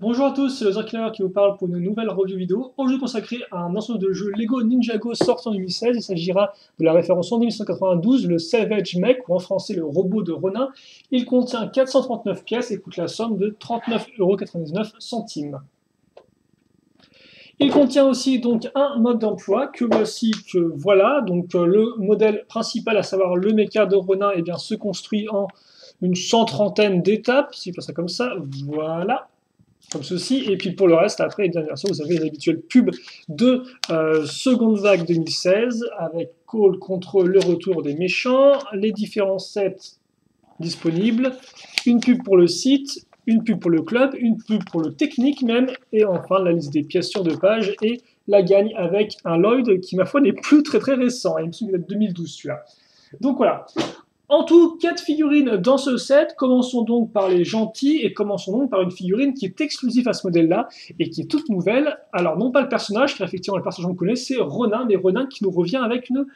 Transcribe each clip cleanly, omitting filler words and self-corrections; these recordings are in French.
Bonjour à tous, c'est le Killer qui vous parle pour une nouvelle review vidéo. Aujourd'hui consacrée à un ensemble de jeux Lego Ninjago sorti en 2016. Il s'agira de la référence en 1992, le Savage Mech, ou en français le robot de Ronin. Il contient 439 pièces et coûte la somme de 39,99 €. Il contient aussi donc un mode d'emploi que voici, que voilà. Donc le modèle principal, à savoir le mecha de Ronin, eh bien, se construit en une 130aine d'étapes, si je fais ça comme ça, voilà, comme ceci. Et puis pour le reste, après, eh bien sûr, vous avez l'habituel pub de seconde vague 2016 avec Call contre le retour des méchants, les différents sets disponibles, une pub pour le site, une pub pour le club, une pub pour le technique même, et enfin la liste des pièces sur 2 pages et la gagne avec un Lloyd qui, ma foi, n'est plus très récent. Il me semble qu'il date de 2012 celui-là. Donc voilà. En tout, 4 figurines dans ce set. Commençons donc par les gentils et commençons donc par une figurine qui est exclusive à ce modèle-là et qui est toute nouvelle. Alors, non pas le personnage, car effectivement le personnage on le connaît, c'est Ronin, mais Ronin qui nous revient avec une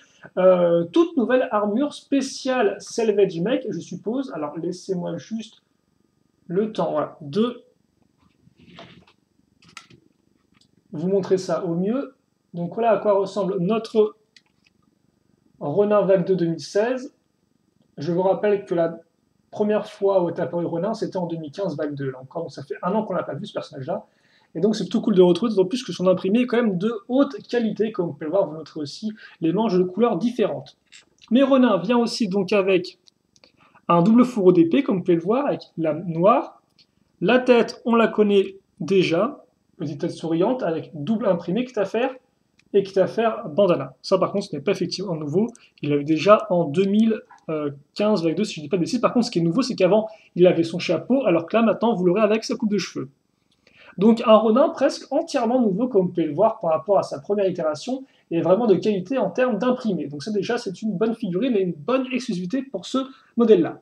toute nouvelle armure spéciale Salvage Mech, je suppose. Alors, laissez-moi juste le temps, voilà, de vous montrer ça au mieux. Donc voilà à quoi ressemble notre Ronin Vague de 2016. Je vous rappelle que la première fois où est apparu Ronin, c'était en 2015, Vague 2. Là encore, donc ça fait un an qu'on n'a pas vu ce personnage-là. Et donc c'est plutôt cool de retrouver, d'autant plus que son imprimé est quand même de haute qualité. Comme vous pouvez le voir, vous noterez aussi les manches de couleurs différentes. Mais Ronin vient aussi donc avec un double fourreau d'épée, comme vous pouvez le voir, avec lame noire. La tête, on la connaît déjà, petite tête souriante, avec double imprimé, quitte à faire, et quitte à faire bandana. Ça par contre, ce n'est pas effectivement nouveau, il l'avait déjà en 2015 avec 2, si je ne dis pas de bêtises. Par contre, ce qui est nouveau, c'est qu'avant, il avait son chapeau, alors que là, maintenant, vous l'aurez avec sa coupe de cheveux. Donc un Ronin presque entièrement nouveau, comme vous pouvez le voir par rapport à sa première itération, et vraiment de qualité en termes d'imprimé. Donc ça déjà, c'est une bonne figurine et une bonne exclusivité pour ce modèle-là.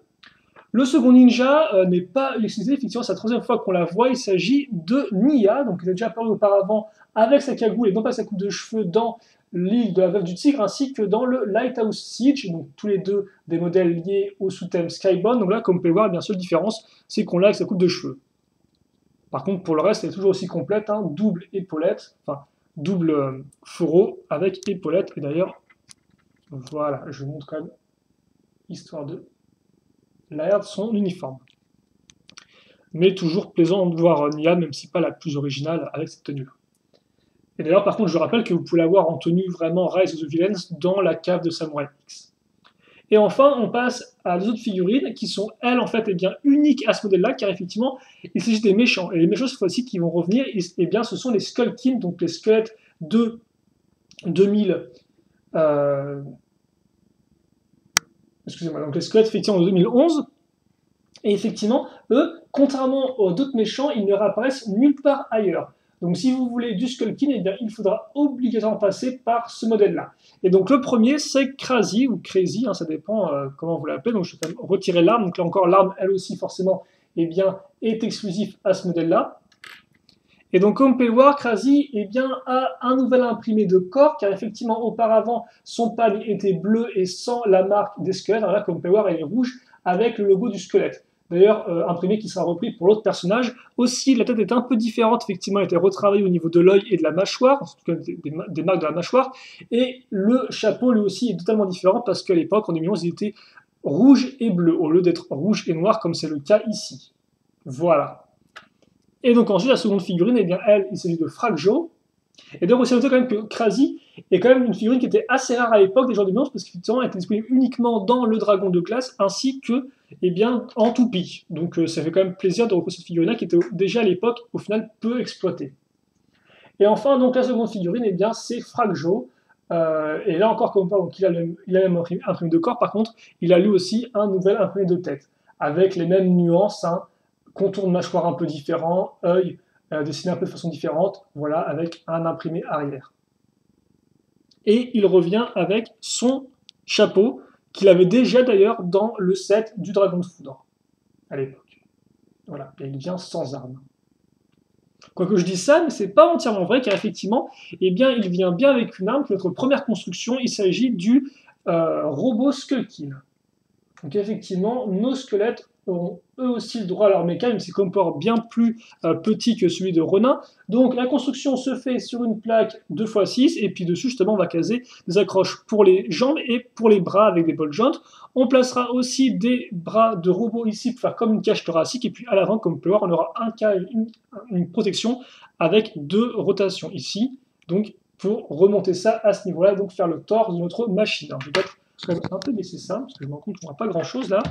Le second ninja n'est pas une exclusivité, effectivement, c'est la troisième fois qu'on la voit. Il s'agit de Nia, donc il a déjà apparu auparavant avec sa cagoule et non pas sa coupe de cheveux dans l'île de la Veuve du Tigre, ainsi que dans le Lighthouse Siege, donc tous les deux des modèles liés au sous-thème Skybound. Donc là, comme vous pouvez le voir, bien sûr, la différence, c'est qu'on l'a avec sa coupe de cheveux. Par contre, pour le reste, elle est toujours aussi complète, hein, double épaulette, enfin, double fourreau avec épaulette. Et d'ailleurs, voilà, je vous montre quand même, histoire de l'air de son uniforme. Mais toujours plaisant de voir Nia, même si pas la plus originale avec cette tenue-là. Et d'ailleurs, par contre, je rappelle que vous pouvez l'avoir en tenue vraiment Rise of the Villains dans la cave de Samurai X. Et enfin, on passe à deux autres figurines qui sont, elles, en fait, bien, uniques à ce modèle-là, car effectivement, il s'agit des méchants. Et les méchants, cette fois-ci, qui vont revenir, eh bien, ce sont les Skullkin, donc les squelettes de 2000. Excusez-moi, donc les squelettes, effectivement, de 2011. Et effectivement, eux, contrairement aux d'autres méchants, ils ne réapparaissent nulle part ailleurs. Donc si vous voulez du Skullkin, eh bien, il faudra obligatoirement passer par ce modèle-là. Et donc le premier, c'est Crazy, ou Crazy, hein, ça dépend comment vous l'appelez. Donc je vais quand même retirer l'arme. Donc là encore, l'arme, elle aussi, forcément, eh bien, est exclusive à ce modèle-là. Et donc, comme vous pouvez le voir, Crazy eh bien, a un nouvel imprimé de corps, car effectivement, auparavant, son pad était bleu et sans la marque des squelettes. Alors là, comme vous pouvez le voir, elle est rouge avec le logo du squelette. D'ailleurs, imprimé qui sera repris pour l'autre personnage. Aussi, la tête est un peu différente. Effectivement, elle a été retravaillée au niveau de l'œil et de la mâchoire, en tout cas des marques de la mâchoire. Et le chapeau, lui aussi, est totalement différent parce qu'à l'époque, en 2011, il était rouge et bleu, au lieu d'être rouge et noir comme c'est le cas ici. Voilà. Et donc ensuite, la seconde figurine, eh bien, elle, il s'agit de Fragjo. Et donc, aussi noter quand même que Crazy est quand même une figurine qui était assez rare à l'époque des gens de parce qu'effectivement, elle était disponible uniquement dans le Dragon de glace, ainsi que, eh bien, en toupie. Donc, ça fait quand même plaisir de retrouver cette figurine-là qui était déjà à l'époque, au final, peu exploitée. Et enfin, donc, la seconde figurine, eh bien, c'est Fragjo. Et là encore, comme on parle, donc, il a même imprimé de corps, par contre, il a lui aussi un nouvel imprimé de tête, avec les mêmes nuances, hein, contour de mâchoire un peu différent, œil dessiné un peu de façon différente, voilà, avec un imprimé arrière. Et il revient avec son chapeau, qu'il avait déjà d'ailleurs dans le set du Dragon de Foudre, à l'époque. Voilà, et il vient sans arme. Quoique je dise ça, mais c'est pas entièrement vrai, car effectivement, eh bien, il vient bien avec une arme, qui est notre première construction, il s'agit du robot Skullkin. Donc effectivement, nos squelettes auront eux aussi le droit à leur méca, même si Compower bien plus petit que celui de Ronin. Donc la construction se fait sur une plaque 2x6, et puis dessus justement on va caser des accroches pour les jambes et pour les bras avec des ball joints. On placera aussi des bras de robot ici pour faire comme une cage thoracique, et puis à l'avant, comme on peut voir, on aura une protection avec 2 rotations ici, donc pour remonter ça à ce niveau-là, donc faire le torse de notre machine. Alors, je vais peut-être un peu baisser ça, parce que je me rends compte qu'on n'a pas grand-chose là.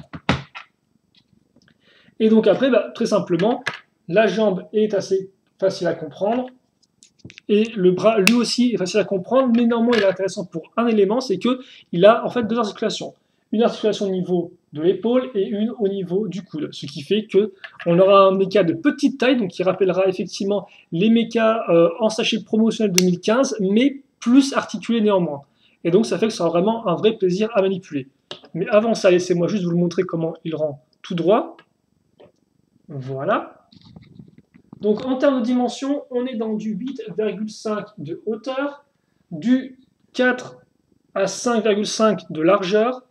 Et donc après, très simplement, la jambe est assez facile à comprendre, et le bras, lui aussi, est facile à comprendre, mais néanmoins, il est intéressant pour un élément, c'est qu'il a en fait 2 articulations. Une articulation au niveau de l'épaule et une au niveau du coude. Ce qui fait qu'on aura un méca de petite taille, donc qui rappellera effectivement les mécas en sachet promotionnel 2015, mais plus articulé néanmoins. Et donc ça fait que ce sera vraiment un vrai plaisir à manipuler. Mais avant ça, laissez-moi juste vous le montrer comment il rend tout droit. Voilà. Donc en termes de dimension, on est dans du 8,5 de hauteur, du 4 à 5,5 de largeur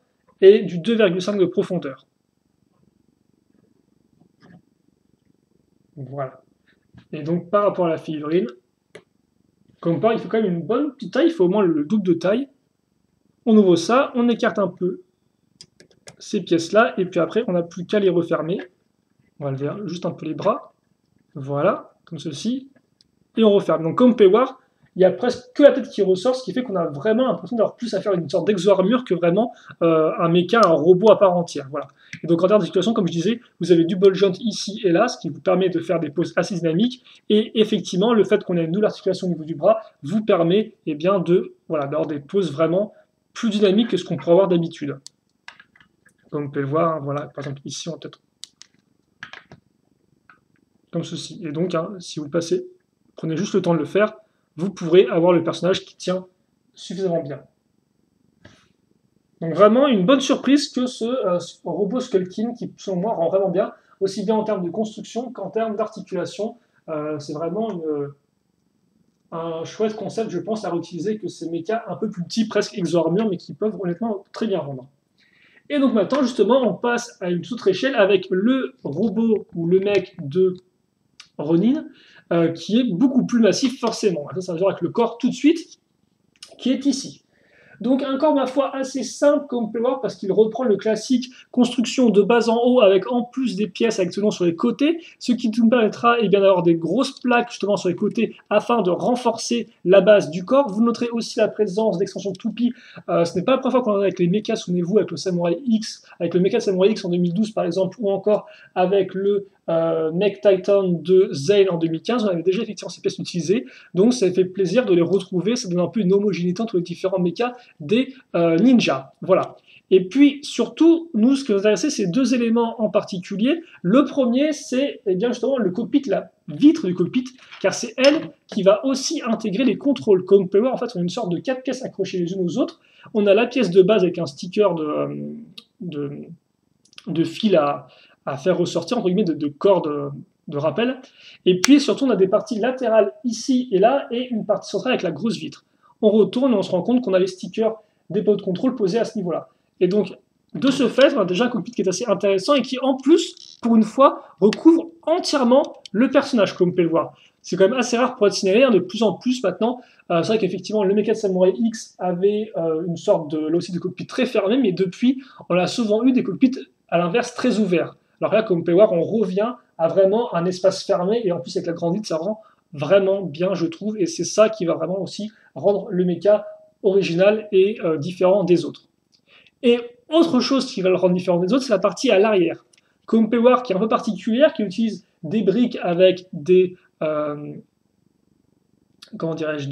et du 2,5 de profondeur. Voilà. Et donc par rapport à la figurine, comme par, il faut quand même une bonne petite taille, il faut au moins le double de taille. On ouvre ça, on écarte un peu ces pièces-là, et puis après on n'a plus qu'à les refermer. On va lever juste un peu les bras. Voilà, comme ceci. Et on referme. Donc comme on peut voir, il y a presque que la tête qui ressort, ce qui fait qu'on a vraiment l'impression d'avoir plus à faire une sorte d'exo-armure que vraiment un méca, un robot à part entière. Voilà. Et donc en termes d'articulation, comme je disais, vous avez du ball joint ici et là, ce qui vous permet de faire des poses assez dynamiques. Et effectivement, le fait qu'on ait une double articulation au niveau du bras vous permet bien d'avoir des poses vraiment plus dynamiques que ce qu'on pourrait avoir d'habitude. Comme on peut le voir, voilà, par exemple ici, on va peut-être comme ceci. Et donc, si vous le passez, prenez juste le temps de le faire, vous pourrez avoir le personnage qui tient suffisamment bien. Donc vraiment une bonne surprise que ce robot Skullkin qui, selon moi, rend vraiment bien, aussi bien en termes de construction qu'en termes d'articulation. C'est vraiment un chouette concept, je pense, à réutiliser que ces mechas un peu plus petits, presque exo-armure, mais qui peuvent honnêtement très bien rendre. Et donc maintenant, justement, on passe à une toute échelle avec le robot ou le mec de Ronin, qui est beaucoup plus massif forcément. Ça veut dire avec le corps tout de suite, qui est ici. Donc un corps, ma foi, assez simple, comme on peut voir, parce qu'il reprend le classique construction de bas en haut, avec en plus des pièces avec ce nom sur les côtés, ce qui nous permettra d'avoir des grosses plaques justement sur les côtés, afin de renforcer la base du corps. Vous noterez aussi la présence d'extensions de toupie. Ce n'est pas la première fois qu'on en a avec les mechas, souvenez-vous, avec le Samurai X, avec le mecha Samurai X en 2012 par exemple, ou encore avec le Mech Titan de Zale en 2015, on avait déjà effectivement ces pièces utilisées, donc ça fait plaisir de les retrouver, ça donne un peu une homogénéité entre les différents mechas des ninjas. Voilà. Et puis surtout, nous, ce qui nous intéresse, c'est 2 éléments en particulier. Le premier, c'est bien justement le cockpit, la vitre du cockpit, car c'est elle qui va aussi intégrer les contrôles. Comme on peut voir, en fait, on a une sorte de 4 pièces accrochées les unes aux autres. On a la pièce de base avec un sticker de fil à faire ressortir, entre guillemets, de corde de rappel. Et puis surtout, on a des parties latérales ici et là, et une partie centrale avec la grosse vitre. On retourne et on se rend compte qu'on a les stickers des pots de contrôle posés à ce niveau-là. Et donc, de ce fait, on a déjà un cockpit qui est assez intéressant et qui, en plus, pour une fois, recouvre entièrement le personnage, comme vous pouvez le voir. C'est quand même assez rare pour être signalé, de plus en plus maintenant. C'est vrai qu'effectivement, le Mecha Samurai X avait une sorte là aussi de cockpit très fermé, mais depuis, on a souvent eu des cockpits à l'inverse très ouverts. Alors là, comme vous pouvez voir, on revient à vraiment un espace fermé, et en plus avec la grande vitre, ça rend vraiment bien, je trouve, et c'est ça qui va vraiment aussi rendre le mecha original et différent des autres. Et autre chose qui va le rendre différent des autres, c'est la partie à l'arrière. Comme on peut voir, qui est un peu particulière, qui utilise des briques avec des comment dirais-je,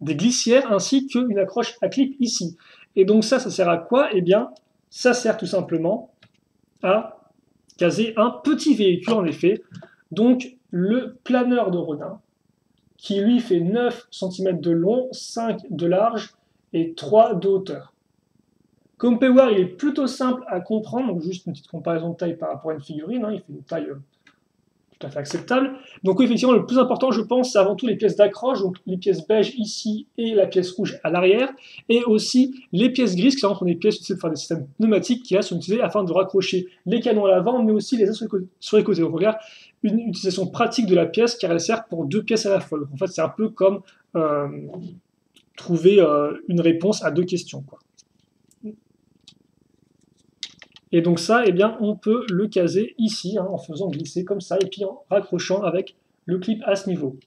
des glissières ainsi qu'une accroche à clip ici. Et donc ça sert à quoi? Eh bien, ça sert tout simplement à caser un petit véhicule en effet, donc le planeur de Ronin, qui lui fait 9 cm de long, 5 de large et 3 de hauteur. Comme on peut voir, il est plutôt simple à comprendre, donc juste une petite comparaison de taille par rapport à une figurine, il fait une taille tout à fait acceptable. Donc oui, effectivement, le plus important, je pense, c'est avant tout les pièces d'accroche, donc les pièces beige ici et la pièce rouge à l'arrière, et aussi les pièces grises, qui sont des pièces utilisées pour faire des systèmes pneumatiques qui sont utilisées afin de raccrocher les canons à l'avant, mais aussi les uns sur les côtés. Donc on regarde une utilisation pratique de la pièce, car elle sert pour deux pièces à la fois. Donc en fait, c'est un peu comme trouver une réponse à deux questions, quoi. Et donc ça, eh bien, on peut le caser ici, en faisant glisser comme ça, et puis en raccrochant avec le clip à ce niveau.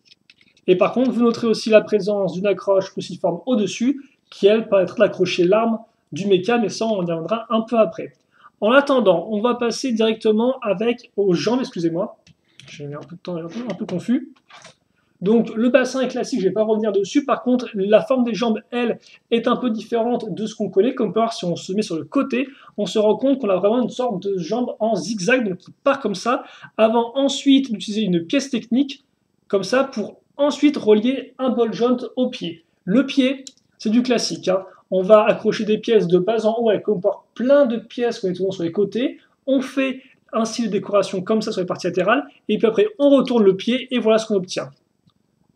Et par contre, vous noterez aussi la présence d'une accroche cruciforme au-dessus, qui, elle, permettra d'accrocher l'arme du méca, mais ça, on y reviendra un peu après. En attendant, on va passer directement aux jambes, excusez-moi. J'ai mis un peu de temps, un peu confus. Donc le bassin est classique, je ne vais pas revenir dessus. Par contre, la forme des jambes, elle, est un peu différente de ce qu'on connaît. Comme on peut voir, si on se met sur le côté, on se rend compte qu'on a vraiment une sorte de jambe en zigzag, donc qui part comme ça, avant ensuite d'utiliser une pièce technique, comme ça, pour ensuite relier un ball joint au pied. Le pied, c'est du classique, hein. On va accrocher des pièces de bas en haut, elle comporte plein de pièces qu'on est toujours sur les côtés. On fait un style de décoration comme ça sur les parties latérales, et puis après, on retourne le pied, et voilà ce qu'on obtient.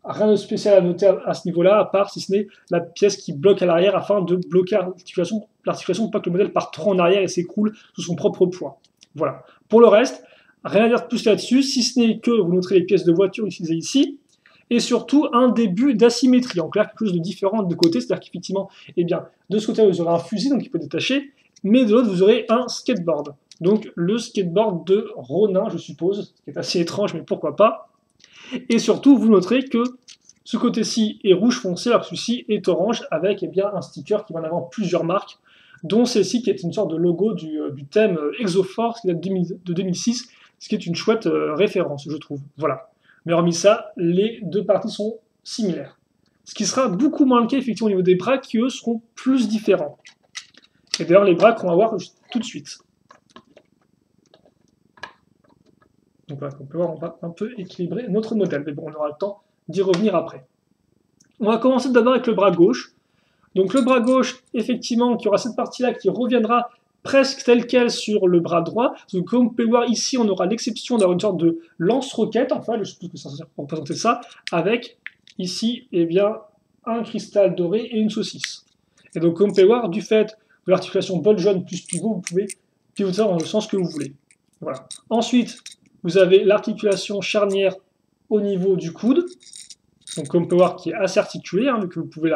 Rien de spécial à noter à ce niveau-là, à part si ce n'est la pièce qui bloque à l'arrière afin de bloquer l'articulation pour pas que le modèle parte trop en arrière et s'écroule sous son propre poids. Voilà. Pour le reste, rien à dire de plus là-dessus, si ce n'est que vous noterez les pièces de voiture utilisées ici, et surtout un début d'asymétrie, en clair quelque chose de différent de côté, c'est-à-dire qu'effectivement, eh bien, de ce côté vous aurez un fusil, donc il peut détacher, mais de l'autre vous aurez un skateboard. Donc le skateboard de Ronin, je suppose, ce qui est assez étrange, mais pourquoi pas. Et surtout, vous noterez que ce côté-ci est rouge foncé, alors que celui-ci est orange, avec un sticker qui va en avoir plusieurs marques, dont celle-ci qui est une sorte de logo du thème Exoforce qui date de 2006, ce qui est une chouette référence, je trouve. Voilà. Mais hormis ça, les deux parties sont similaires. Ce qui sera beaucoup moins le cas, effectivement, au niveau des bras, qui eux seront plus différents. Et d'ailleurs, les bras qu'on va voir tout de suite. Donc voilà, on peut voir, on va un peu équilibrer notre modèle, mais bon, on aura le temps d'y revenir après. On va commencer d'abord avec le bras gauche. Donc le bras gauche, effectivement, qui aura cette partie-là qui reviendra presque telle qu'elle sur le bras droit. Donc comme vous pouvez voir ici, on aura l'exception d'avoir une sorte de lance-roquette, enfin, je suppose que ça sert pour représenter ça, avec ici, un cristal doré et une saucisse. Et donc comme vous pouvez voir, du fait de l'articulation ball joint plus pivot, vous pouvez pivoter dans le sens que vous voulez. Voilà. Ensuite, vous avez l'articulation charnière au niveau du coude, donc comme on peut voir qui est assez articulée, hein, que vous pouvez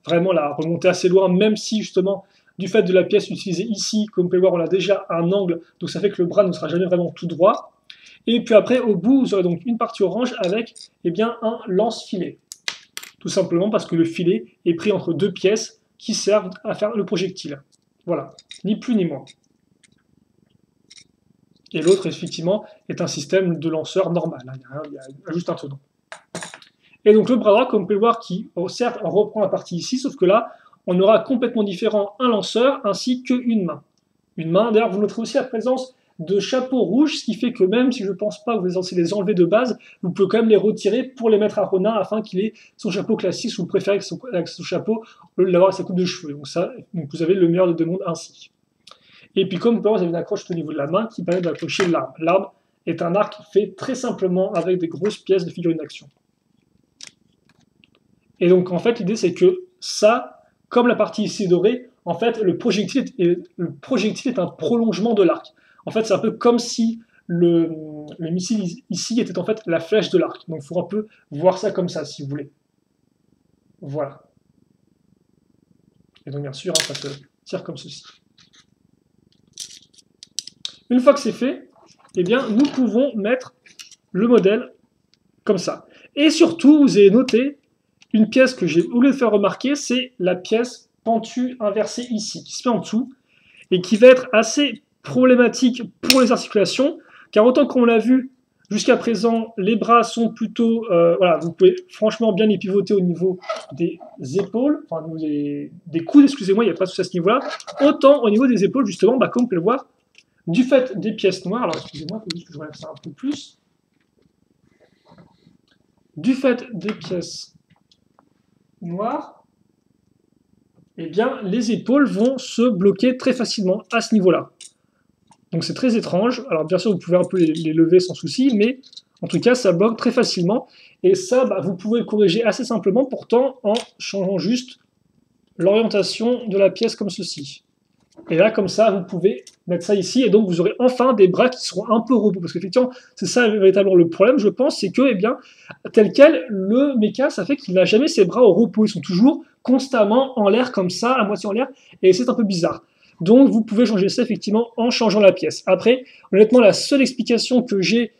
vraiment la remonter assez loin, même si justement du fait de la pièce utilisée ici, comme vous pouvez voir, on a déjà un angle, donc ça fait que le bras ne sera jamais vraiment tout droit. Et puis après, au bout, vous aurez donc une partie orange avec un lance-filet. Tout simplement parce que le filet est pris entre deux pièces qui servent à faire le projectile. Voilà, ni plus ni moins. Et l'autre, effectivement, est un système de lanceur normal. Il y a juste un tenant. Et donc le bras droit, comme vous pouvez le voir, qui certes reprend la partie ici, sauf que là, on aura complètement différent un lanceur ainsi qu'une main. Une main, d'ailleurs, vous noterez aussi la présence de chapeaux rouges, ce qui fait que même si je ne pense pas que vous allez les enlever de base, vous pouvez quand même les retirer pour les mettre à Ronin afin qu'il ait son chapeau classique, si vous préférez avec son chapeau, au lieu de l'avoir avec sa coupe de cheveux. Donc vous avez le meilleur des deux mondes ainsi. Et puis comme vous pouvez voir, vous avez une accroche au niveau de la main qui permet d'accrocher l'arme. L'arme est un arc fait très simplement avec des grosses pièces de figurines d'action. Et donc en fait l'idée c'est que ça, comme la partie ici dorée, en fait le projectile est un prolongement de l'arc. En fait c'est un peu comme si le missile ici était en fait la flèche de l'arc. Donc il faut un peu voir ça comme ça si vous voulez. Voilà. Et donc bien sûr, ça se tire comme ceci. Une fois que c'est fait, nous pouvons mettre le modèle comme ça. Et surtout, vous avez noté une pièce que j'ai oublié de faire remarquer, c'est la pièce pentue inversée ici, qui se met en dessous, et qui va être assez problématique pour les articulations, car autant qu'on l'a vu jusqu'à présent, les bras sont plutôt... voilà, vous pouvez franchement bien les pivoter au niveau des épaules, enfin des coudes, excusez-moi, il n'y a pas de souci à ce niveau-là. Autant au niveau des épaules, justement, comme vous pouvez le voir, du fait des pièces noires, alors excusez-moi, il faut juste que je relève ça un peu plus. Du fait des pièces noires, les épaules vont se bloquer très facilement à ce niveau-là. Donc c'est très étrange. Alors bien sûr, vous pouvez un peu les lever sans souci, mais En tout cas, ça bloque très facilement. Et ça, bah, vous pouvez le corriger assez simplement, pourtant, en changeant juste l'orientation de la pièce comme ceci. Et là, comme ça, vous pouvez mettre ça ici, et donc vous aurez enfin des bras qui seront un peu repos. Parce qu'effectivement, c'est ça véritablement le problème, je pense, c'est que, eh bien, tel quel, le méca, ça fait qu'il n'a jamais ses bras au repos. Ils sont toujours constamment en l'air, comme ça, à moitié en l'air, et c'est un peu bizarre. Donc, vous pouvez changer ça, effectivement, en changeant la pièce. Après, honnêtement, la seule explication que j'ai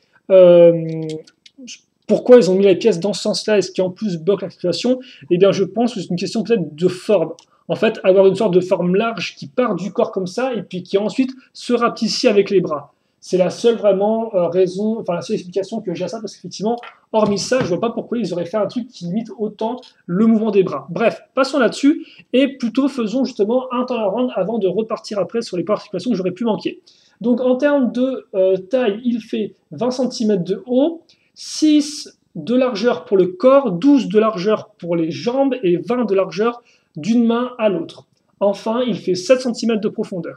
pourquoi ils ont mis la pièce dans ce sens-là et ce qui en plus bloque l'articulation, eh bien je pense que c'est une question peut-être de forme. En fait, avoir une sorte de forme large qui part du corps comme ça et puis qui ensuite se rapetissit avec les bras. C'est la seule vraiment raison, enfin la seule explication que j'ai à ça, parce qu'effectivement, hormis ça, je vois pas pourquoi ils auraient fait un truc qui limite autant le mouvement des bras. Bref, passons là-dessus et plutôt faisons justement un temps à rendre avant de repartir après sur les points d'articulation que j'aurais pu manquer. Donc en termes de taille, il fait 20 cm de haut, 6 de largeur pour le corps, 12 de largeur pour les jambes et 20 de largeur d'une main à l'autre. Enfin, il fait 7 cm de profondeur.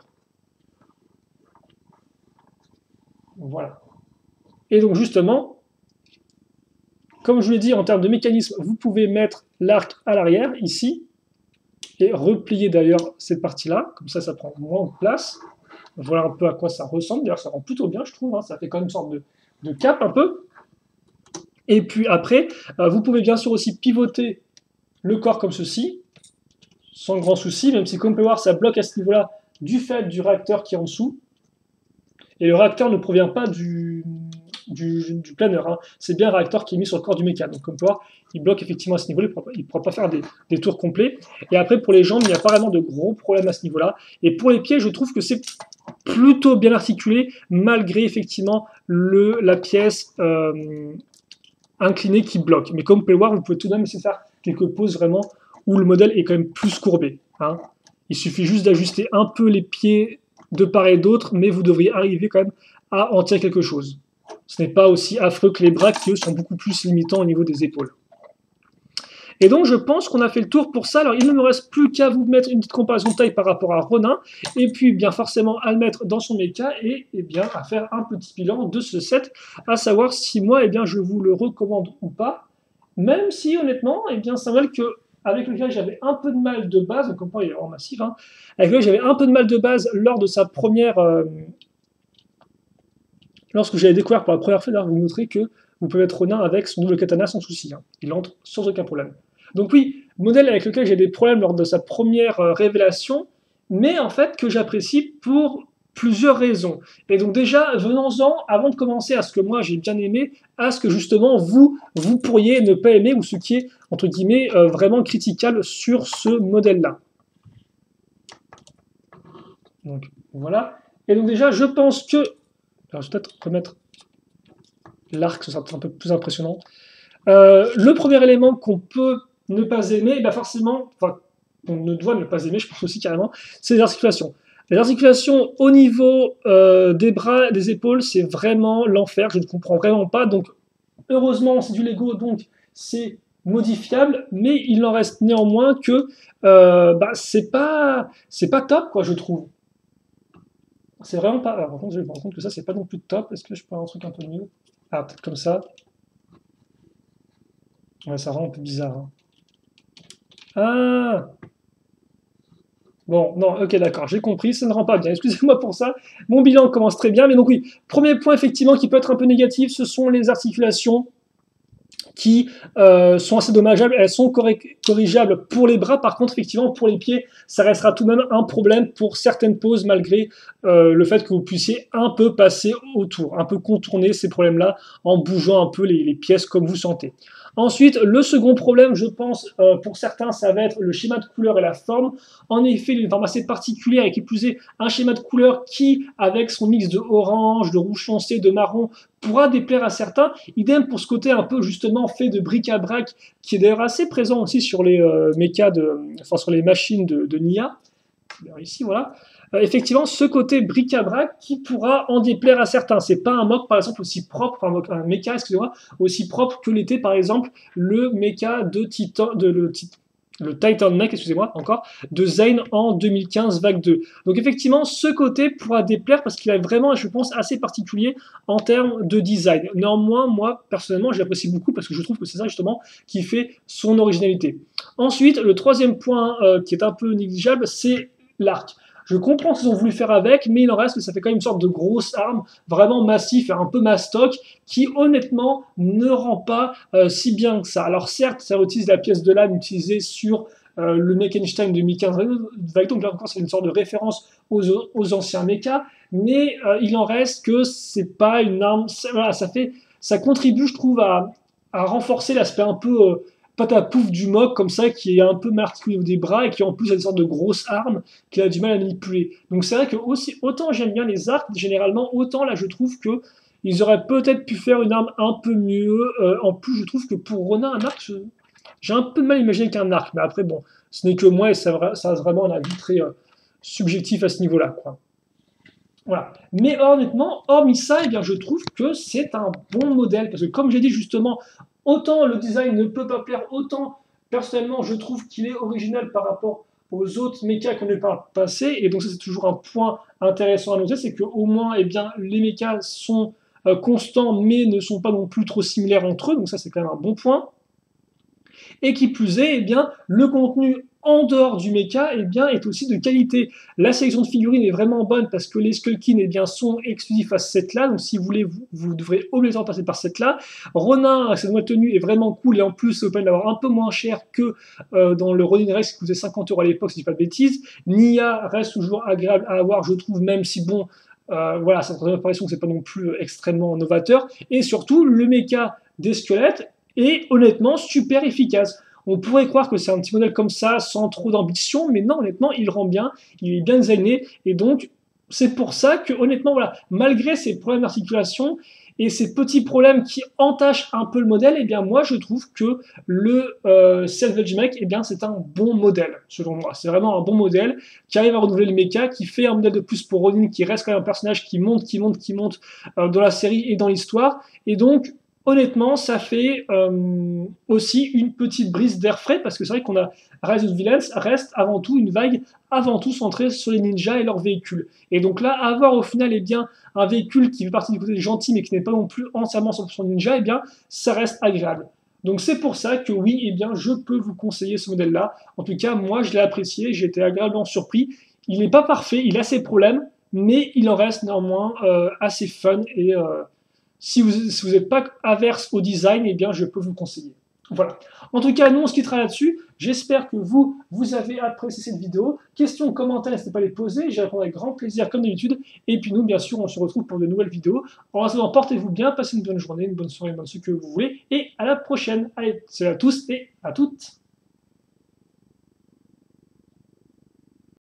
Voilà. Et donc justement, comme je vous l'ai dit, en termes de mécanisme, vous pouvez mettre l'arc à l'arrière, ici, et replier d'ailleurs cette partie-là, comme ça prend moins de place. Voilà un peu à quoi ça ressemble, d'ailleurs ça rend plutôt bien, je trouve, hein. Ça fait quand même une sorte de cape un peu. Et puis après, vous pouvez bien sûr aussi pivoter le corps comme ceci, sans grand souci, même si comme on peut voir, ça bloque à ce niveau-là du fait du réacteur qui est en dessous. Et le réacteur ne provient pas du planeur, hein. C'est bien un réacteur qui est mis sur le corps du méca. Donc comme on peut voir, il bloque effectivement à ce niveau-là, il ne pourra pas faire des tours complets. Et après, pour les jambes, il n'y a pas vraiment de gros problèmes à ce niveau-là. Et pour les pieds, je trouve que c'est plutôt bien articulé, malgré effectivement la pièce incliné qui bloque. Mais comme vous pouvez le voir, vous pouvez tout de même essayer de faire quelques poses vraiment où le modèle est quand même plus courbé, hein. Il suffit juste d'ajuster un peu les pieds de part et d'autre, mais vous devriez arriver quand même à en tirer quelque chose. Ce n'est pas aussi affreux que les bras qui, eux, sont beaucoup plus limitants au niveau des épaules. Et donc, je pense qu'on a fait le tour pour ça. Alors, il ne me reste plus qu'à vous mettre une petite comparaison de taille par rapport à Ronin, et puis, bien forcément, à le mettre dans son méca, et bien, à faire un petit bilan de ce set, à savoir si moi, bien, je vous le recommande ou pas, même si, honnêtement, bien, c'est vrai que avec lequel j'avais un peu de mal de base, donc il est en massif, hein, avec lequel j'avais un peu de mal de base lors de sa première... lorsque j'avais découvert pour la première fois, vous montrez que vous pouvez mettre Ronin avec son double katana sans souci, hein. Il entre sans aucun problème. Donc oui, modèle avec lequel j'ai des problèmes lors de sa première révélation, mais en fait que j'apprécie pour plusieurs raisons. Et donc déjà, venons-en, avant de commencer à ce que moi j'ai bien aimé, à ce que justement vous pourriez ne pas aimer, ou ce qui est, entre guillemets, vraiment critiquable sur ce modèle-là. Donc voilà. Et donc déjà, je pense que... Alors je vais peut-être remettre l'arc, ce sera peut-être un peu plus impressionnant. Le premier élément qu'on peut ne pas aimer, ben forcément, enfin, on ne doit ne pas aimer, je pense aussi carrément, c'est les articulations. Les articulations au niveau des bras, des épaules, c'est vraiment l'enfer, je ne comprends vraiment pas. Donc, heureusement, c'est du Lego, donc c'est modifiable, mais il en reste néanmoins que bah, c'est pas top, quoi, je trouve. C'est vraiment pas. Alors, par contre, je me rends compte que ça, c'est pas non plus top. Est-ce que je peux avoir un truc un peu mieux? Ah, peut-être comme ça. Ouais, ça rend un peu bizarre, hein. Ah! Bon, non, ok, d'accord, j'ai compris, ça ne rend pas bien. Excusez-moi pour ça. Mon bilan commence très bien, mais donc oui, premier point effectivement qui peut être un peu négatif, ce sont les articulations qui sont assez dommageables. Elles sont corrigeables pour les bras, par contre, effectivement, pour les pieds, ça restera tout de même un problème pour certaines poses, malgré le fait que vous puissiez un peu passer autour, un peu contourner ces problèmes-là en bougeant un peu les pièces comme vous sentez. Ensuite, le second problème, je pense, pour certains, ça va être le schéma de couleur et la forme. En effet, il est une forme assez particulière et qui plus est un schéma de couleur qui, avec son mix de orange, de rouge foncé, de marron, pourra déplaire à certains. Idem pour ce côté un peu justement fait de bric-à-brac, qui est d'ailleurs assez présent aussi sur les enfin sur les machines de Nia. Ici, voilà. Effectivement, ce côté bric-à-brac qui pourra en déplaire à certains. C'est pas un mock, par exemple, aussi propre, un mecha, excusez-moi, aussi propre que l'était, par exemple, le mecha de Titan, le Titan Mech, excusez-moi, encore, de Zane en 2015, vague 2. Donc effectivement, ce côté pourra déplaire parce qu'il est vraiment, je pense, assez particulier en termes de design. Néanmoins, moi, personnellement, je l'apprécie beaucoup parce que je trouve que c'est ça, justement, qui fait son originalité. Ensuite, le troisième point qui est un peu négligeable, c'est l'arc. Je comprends ce qu'ils ont voulu faire avec, mais il en reste que ça fait quand même une sorte de grosse arme, vraiment massif et un peu mastoc, qui honnêtement ne rend pas si bien que ça. Alors certes, ça utilise la pièce de lame utilisée sur le Meckenstein 2015, donc là encore c'est une sorte de référence aux anciens mechas, mais il en reste que c'est pas une arme, voilà, ça contribue je trouve à renforcer l'aspect un peu patapouf du mock comme ça, qui est un peu marqué des bras et qui en plus a une sorte de grosse arme qu'il a du mal à manipuler. Donc c'est vrai que aussi, autant j'aime bien les arcs généralement, autant là je trouve que ils auraient peut-être pu faire une arme un peu mieux. En plus, je trouve que pour Ronin, un arc, j'ai un peu de mal à imaginer qu'un arc. Mais après, bon, ce n'est que moi et ça reste vraiment un avis très subjectif à ce niveau-là, quoi. Voilà. Mais honnêtement, hormis ça, eh bien, je trouve que c'est un bon modèle. Parce que comme j'ai dit justement, autant le design ne peut pas plaire, autant personnellement, je trouve qu'il est original par rapport aux autres mechas qu'on a par le passé. Et donc ça, c'est toujours un point intéressant à noter, c'est qu'au moins, eh bien, les mechas sont constants, mais ne sont pas non plus trop similaires entre eux. Donc ça, c'est quand même un bon point. Et qui plus est, eh bien, le contenu en dehors du mecha eh bien, est aussi de qualité. La sélection de figurines est vraiment bonne parce que les Skullkin eh bien, sont exclusifs à ce set-là, donc si vous voulez, vous devrez obligatoirement passer par ce set-là. Ronin, avec cette nouvelle tenue, est vraiment cool et en plus, ça vous permet d'avoir un peu moins cher que dans le Ronin Rex qui coûtait 50 € à l'époque, si je dis pas de bêtises. Nia reste toujours agréable à avoir, je trouve, même si bon, voilà, sa troisième apparition, c'est pas non plus extrêmement novateur. Et surtout, le mecha des squelettes est honnêtement super efficace. On pourrait croire que c'est un petit modèle comme ça, sans trop d'ambition, mais non, honnêtement, il rend bien, il est bien designé, et donc c'est pour ça que, honnêtement, voilà, malgré ces problèmes d'articulation et ces petits problèmes qui entachent un peu le modèle, eh bien moi je trouve que le Salvage Mech, eh bien c'est un bon modèle, selon moi. C'est vraiment un bon modèle qui arrive à renouveler le mecha, qui fait un modèle de plus pour Ronin, qui reste quand même un personnage qui monte dans la série et dans l'histoire, et donc honnêtement, ça fait aussi une petite brise d'air frais, parce que c'est vrai qu'on a Rise of the Villains reste avant tout une vague avant tout centrée sur les ninjas et leurs véhicules. Et donc là, avoir au final eh bien, un véhicule qui fait partie du côté des gentils, mais qui n'est pas non plus entièrement 100% ninja, eh bien, ça reste agréable. Donc c'est pour ça que oui, eh bien, je peux vous conseiller ce modèle-là. En tout cas, moi, je l'ai apprécié, j'ai été agréablement surpris. Il n'est pas parfait, il a ses problèmes, mais il en reste néanmoins assez fun et si vous n'êtes pas averse au design, eh bien, je peux vous le conseiller. Voilà. En tout cas, nous, on se quittera là-dessus. J'espère que vous avez apprécié cette vidéo. Questions, commentaires, n'hésitez pas à les poser. J'y répondrai avec grand plaisir, comme d'habitude. Et puis nous, bien sûr, on se retrouve pour de nouvelles vidéos. En attendant, portez-vous bien, passez une bonne journée, une bonne soirée, ce que vous voulez. Et à la prochaine. Allez, salut à tous et à toutes.